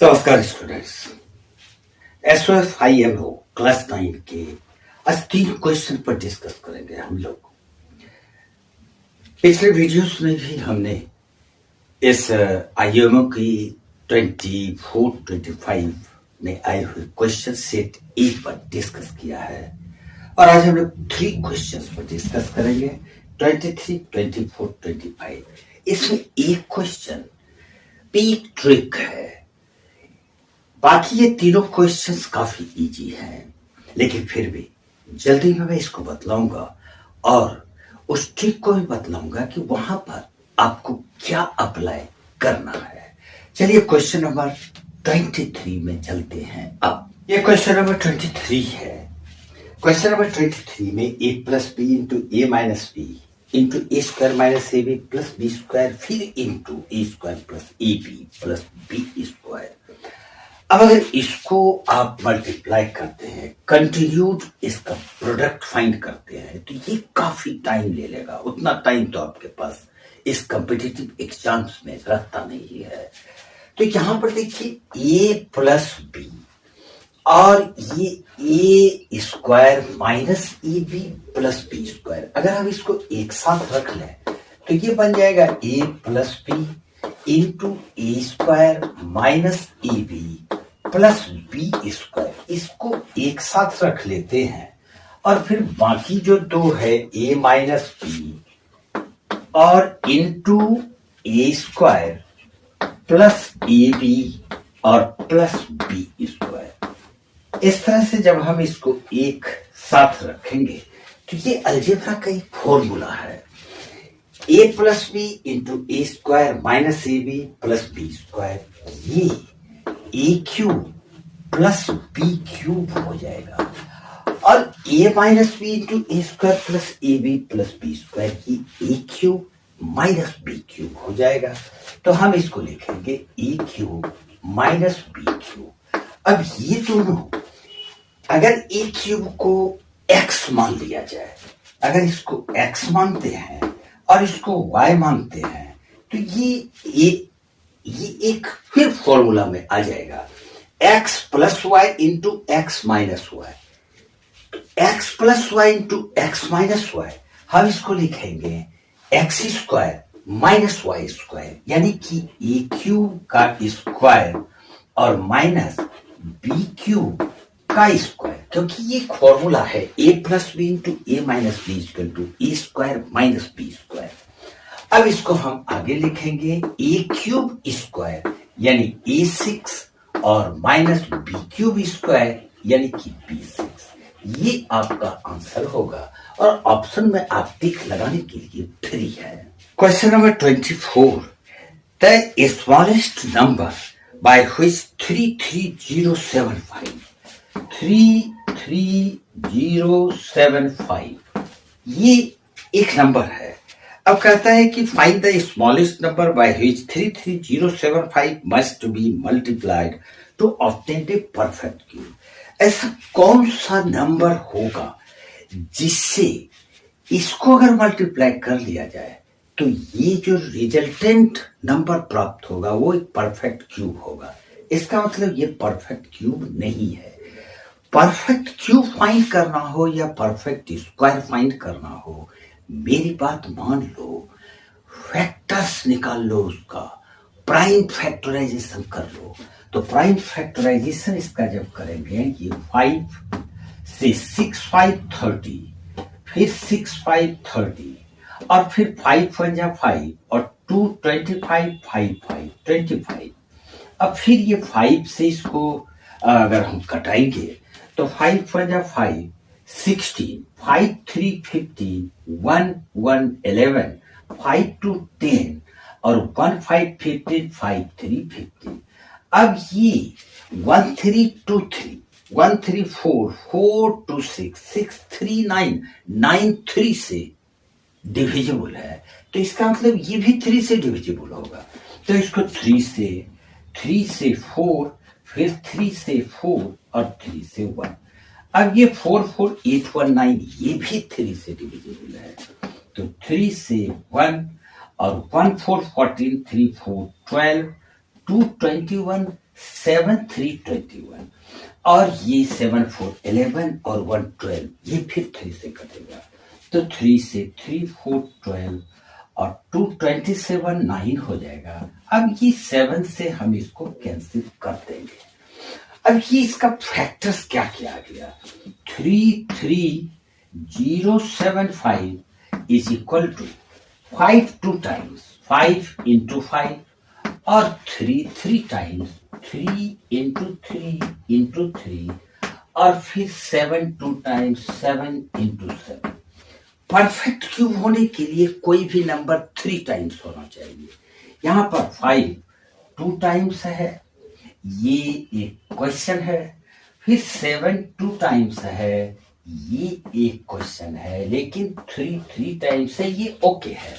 नमस्कार students. SOF-IMO class 9 के आज 3 क्वेश्चन पर डिस्कस करेंगे हम लोग। पिछले वीडियोस में भी हमने इस IMO की 24-25 में आए हुए क्वेश्चन सेट ए पर डिस्कस किया है और आज हम लोग 3 क्वेश्चन पर डिस्कस करेंगे 23, 24, 25। इसमें एक क्वेश्चन पीक ट्रिक है, बाकी ये तीनों क्वेश्चंस काफी इजी हैं, लेकिन फिर भी जल्दी में मैं इसको बतलाऊंगा और उस ट्रिक को भी बतलाऊंगा कि वहां पर आपको क्या अप्लाई करना है। चलिए क्वेश्चन नंबर 23 में चलते हैं। अब ये क्वेश्चन नंबर 23 है। क्वेश्चन नंबर 23 में a plus B into A minus B into A square minus A B plus B square फिर into A square plus A B plus B square. अब अगर इसको आप मल्टीप्लाई करते हैं, कंटिन्यूड इसका प्रोडक्ट फाइंड करते हैं, तो ये काफी टाइम ले लेगा। उतना टाइम तो आपके पास इस कॉम्पिटिटिव एग्जाम्स में रहता नहीं है। तो यहां पर देखिए a प्लस बी और ये A square minus A B plus B square, अगर हम इसको एक साथ रख लें तो ये बन जाएगा a plus B into A square minus A B plus B square. इसको एक साथ रख लेते हैं और फिर बाकी जो दो है a माइनस बी और into A square plus A B और प्लस बी स्क्वायर। इस तरह से जब हम इसको एक साथ रखेंगे तो ये अलजेब्रा का एक फॉर्मूला है, a plus B into A square minus A B plus B square, ये A cube plus B cube हो जाएगा और a minus B into A square plus A B plus B square की A cube minus B cube हो जाएगा। तो हम इसको लिखेंगे A cube minus B cube. अब ये दोनों अगर ए क्यूब को x मान लिया जाए, अगर इसको x मानते हैं और इसको y मानते हैं तो ये एक फिर फॉर्मूला में आ जाएगा x plus Y into X minus Y. X plus Y into X minus Y हम इसको लिखेंगे X square minus Y square, यानी कि ए क्यूब का स्क्वायर और माइनस बी क्यूब का स्क्वायर, क्योंकि ये फॉर्मूला है a plus B into A minus B equal to A square minus B square. अब इसको हम आगे लिखेंगे ए क्यूब स्क्वायर यानी a6 और माइनस बी क्यूब स्क्वायर यानी कि b6। ये आपका आंसर होगा और ऑप्शन में आप टिक लगाने के लिए फ्री है। Question number 24, the smallest number by which 33075 ये एक नंबर है। अब कहता है कि find the smallest number by which 33075 must be multiplied to obtain a perfect cube. ऐसा कौन सा नंबर होगा जिससे इसको अगर मल्टीप्लाई कर लिया जाए तो ये जो रिजल्टेंट नंबर प्राप्त होगा वो एक परफेक्ट क्यूब होगा। इसका मतलब ये परफेक्ट क्यूब नहीं है। परफेक्ट क्यूब फाइंड करना हो या परफेक्ट स्क्वायर फाइंड करना हो, मेरी बात मान लो, फैक्टर्स निकाल लो, उसका प्राइम फैक्टराइजेशन कर लो। तो प्राइम फैक्टराइजेशन इसका जब करेंगे, ये 5 से 6 5 30 फिर 6 5 30 और फिर 5 1 जा 5 और 2 25 5 5 25। अब फिर ये 5 से इसको अगर हम कटाएंगे तो 5 1 जा 5 16 5 3 15 1 1 11 5 2 10 और 1 5 15 5 3 15। अब ये 1 3 2 3 1 3 4 4 2 6 6 3 9 9 3 से डिविजिबल है, तो इसका मतलब ये भी 3 से डिविजिबल होगा। तो इसको 3 से 4 फिर 3 से 4 और 3 से 1। अब ये 4 4 8 1 9 ये भी 3 से डिविजिबल है, तो 3 से 1 और 1 4 14 3 4 12 2 21 7 3 21 और ये 7 4 11 और 1 12, ये फिर 3 से कटेगा तो 3 से 3 4 12 और 2 27 9 हो जाएगा। अब ये 7 से हम इसको कैंसिल कर देंगे। अब ये इसका फैक्टर्स क्या किया गया, 33075 is equal to 5 2 times 5 into 5 और 3 टाइम्स 3 इंटू 3 इंटू 3 और फिर 7 2 टाइम्स 7 इंटू 7। परफेक्ट क्यूब होने के लिए कोई भी नंबर 3 टाइम्स होना चाहिए। यहां पर 5 2 टाइम्स है, ये एक क्वेश्चन है, फिर 7 2 टाइम्स है, ये एक क्वेश्चन है, लेकिन 3 टाइम्स है, ये ओके है।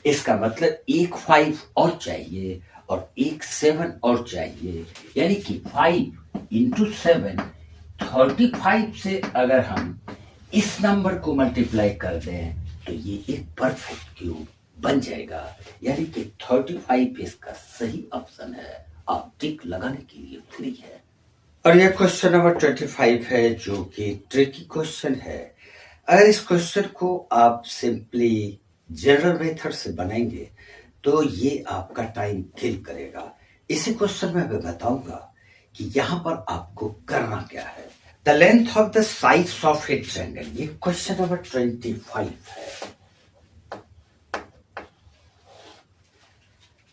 इसका मतलब एक 5 और चाहिए और एक 7 और चाहिए, यानी कि 5 इंटू 7 35 से अगर हम इस नंबर को मल्टीप्लाई कर दें तो ये एक परफेक्ट क्यूब बन जाएगा, यानी कि 35 इसका सही ऑप्शन है। आप टिक लगाने के लिए फ्री है। और यह क्वेश्चन नंबर 25 है जो कि ट्रिकी क्वेश्चन है। अगर इस क्वेश्चन को आप सिंपली जनरल मेथड से बनाएंगे तो ये आपका टाइम किल करेगा। इसी क्वेश्चन में मैं बताऊंगा कि यहां पर आपको करना क्या है। The length of the side of A triangle, ये क्वेश्चन नंबर 25 है।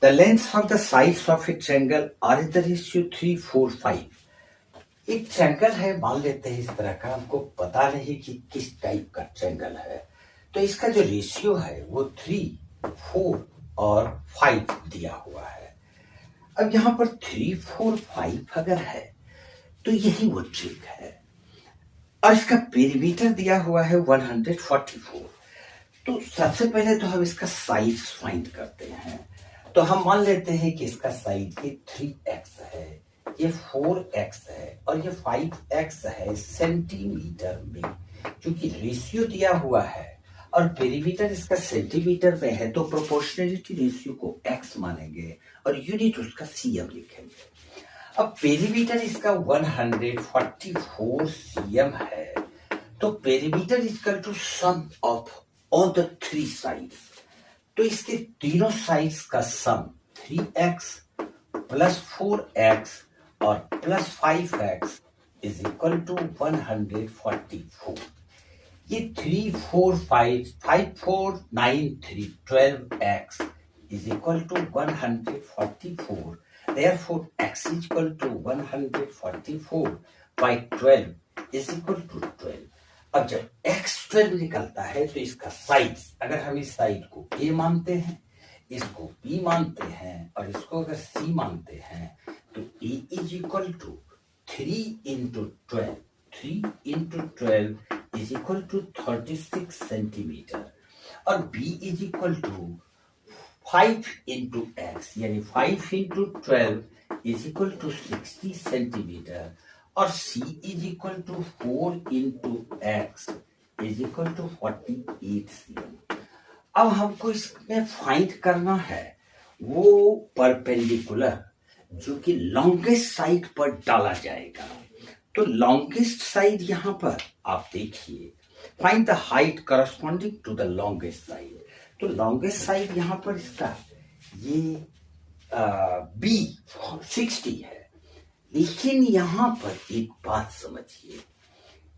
The length of the sides of a triangle are in the ratio 3 4 5। एक ट्रायंगल है, मान लेते हैं इस तरह का, हमको पता नहीं कि किस टाइप का ट्रायंगल है, तो इसका जो रेशियो है वो 3 4 और 5 दिया हुआ है। अब यहाँ पर 3 4 5 अगर है तो यही वो ट्रिक है। और इसका पेरीमीटर दिया हुआ है 144। तो सबसे पहले तो हम इसका साइज फाइंड करते हैं। तो हम मान लेते हैं कि इसका साइज ये 3x है, ये 4x है और ये 5x है सेंटीमीटर में, क्योंकि रेशियो दिया हुआ है और पेरीमीटर इसका सेंटीमीटर में है तो प्रोपोर्शनलिटी रेशियो को x मानेंगे और यूनिट उसका cm लिखेंगे। अब पेरीमीटर इसका 144 cm है, तो perimeter equal to sum of all the 3 sides. तो इसके तीनों साइड्स का सम 3x प्लस 4x और plus 5x is equal to 144। ये 3 4 5 5 4 9 3 12x is equal to 144. Therefore, x is equal to 144 by 12 is equal to 12. अब जब x 12 निकलता है तो इसका साइज, अगर हम इस साइड को a मानते हैं, इसको b मानते हैं और इसको अगर c मानते हैं तो a is equal to 3 into 12, 3 into 12 is equal to 36 centimetre और b is equal to 5 into x, यानी 5 into 12 is equal to 60 centimetre और c is equal to 4 into x is equal to 48 cm। अब हमको इसमें find करना है वो perpendicular जो कि लॉन्गेस्ट साइड पर डाला जाएगा। तो लॉन्गेस्ट साइड यहां पर आप देखिए, find the height corresponding to the longest side. तो लॉन्गेस्ट साइड यहां पर इसका ये b 60 है, लेकिन यहां पर एक बात समझिए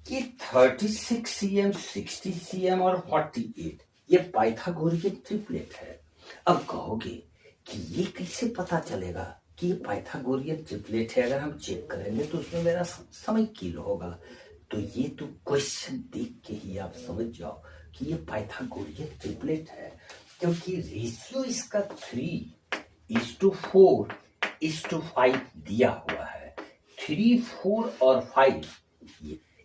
कि 36 cm, 60 cm और 48 ये पाइथागोरियन ट्रिपलेट है। अब कहोगे कि ये कैसे पता चलेगा कि ये पाइथागोरियन ट्रिपलेट है? अगर हम चेक करेंगे तो उसमें मेरा समय किल होगा। तो ये तो क्वेश्चन देख के ही आप समझ जाओ कि ये पाइथागोरियन ट्रिपलेट है, क्योंकि रेशियो इसका 3:4:5 दिया हुआ है। 3 4 और 5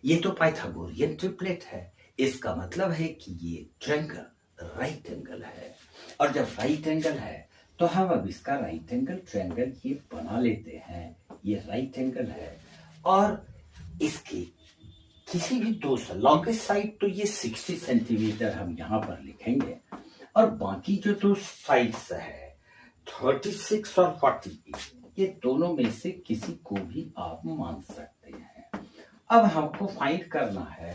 ये तो पाइथागोरियन ट्रिपलेट है। इसका मतलब है कि ये ट्रायंगल राइट एंगल है, और जब राइट एंगल है तो हम अब इसका राइट एंगल ट्रायंगल ये बना लेते हैं। ये राइट एंगल है और इसके किसी भी दो लॉन्गेस्ट साइड तो ये 60 सेंटीमीटर हम यहाँ पर लिखेंगे, और बाकी जो दो साइड्स है 36 और 48 ये दोनों में से किसी को भी आप मान सकते हैं। अब हमको फाइंड करना है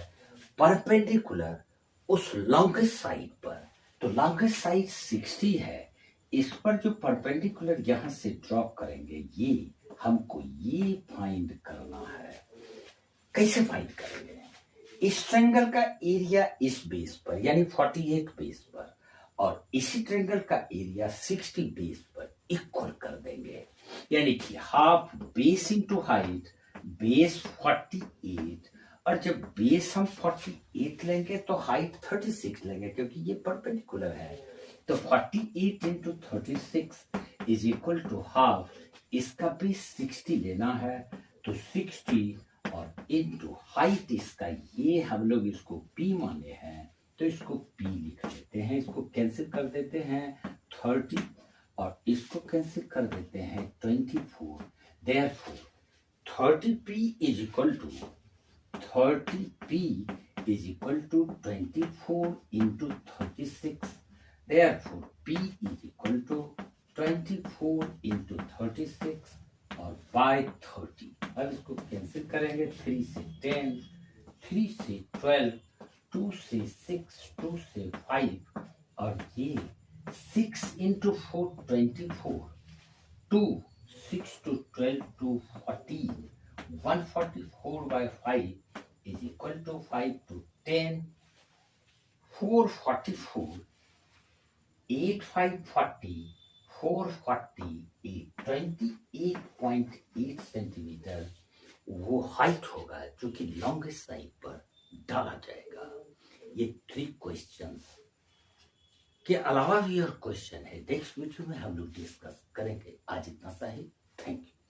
परपेंडिकुलर उस लॉन्गेस्ट साइड पर। तो लॉन्गेस्ट साइड 60 है, इस पर जो परपेंडिकुलर यहां से ड्रॉप करेंगे ये हमको ये फाइंड करना है। कैसे फाइंड करेंगे? इस ट्रायंगल का एरिया इस बेस पर यानी 48 बेस पर और इसी ट्रायंगल का एरिया 60 बेस पर इक्वल कर देंगे, यानी कि half base into height, base 48 और जब बेस हम 48 लेंगे तो हाइट 36 लेंगे क्योंकि ये परपेंडिकुलर है। तो 48 into 36 is equal to half, इसका बेस 60 लेना है तो 60 और इनटू हाइट इसका ये हम लोग इसको p माने हैं तो इसको p लिख लेते हैं, इसको कैंसिल कर देते हैं 30 और इसको कैंसिल कर देते हैं 24। Therefore 30p is equal to 24 into 36। Therefore p is equal to 24 into 36 और बाय 30। अब इसको कैंसिल करेंगे, 3 से 10, 3 से 12, 2 से 6, 2 से 5 और ये 6 into 4 24, 2 6 to 12 to 14, 144 by 5 is equal to 5 to 10, 444, 8 5 40, 440, 28.8 centimetre वो हाइट होगा जो कि लॉन्गेस्ट साइड पर डाला जाएगा। ये 3 क्वेश्चंस के अलावा भी और क्वेश्चन है, नेक्स्ट वीडियो में हम लोग डिस्कस करेंगे। आज इतना सा ही, थैंक यू।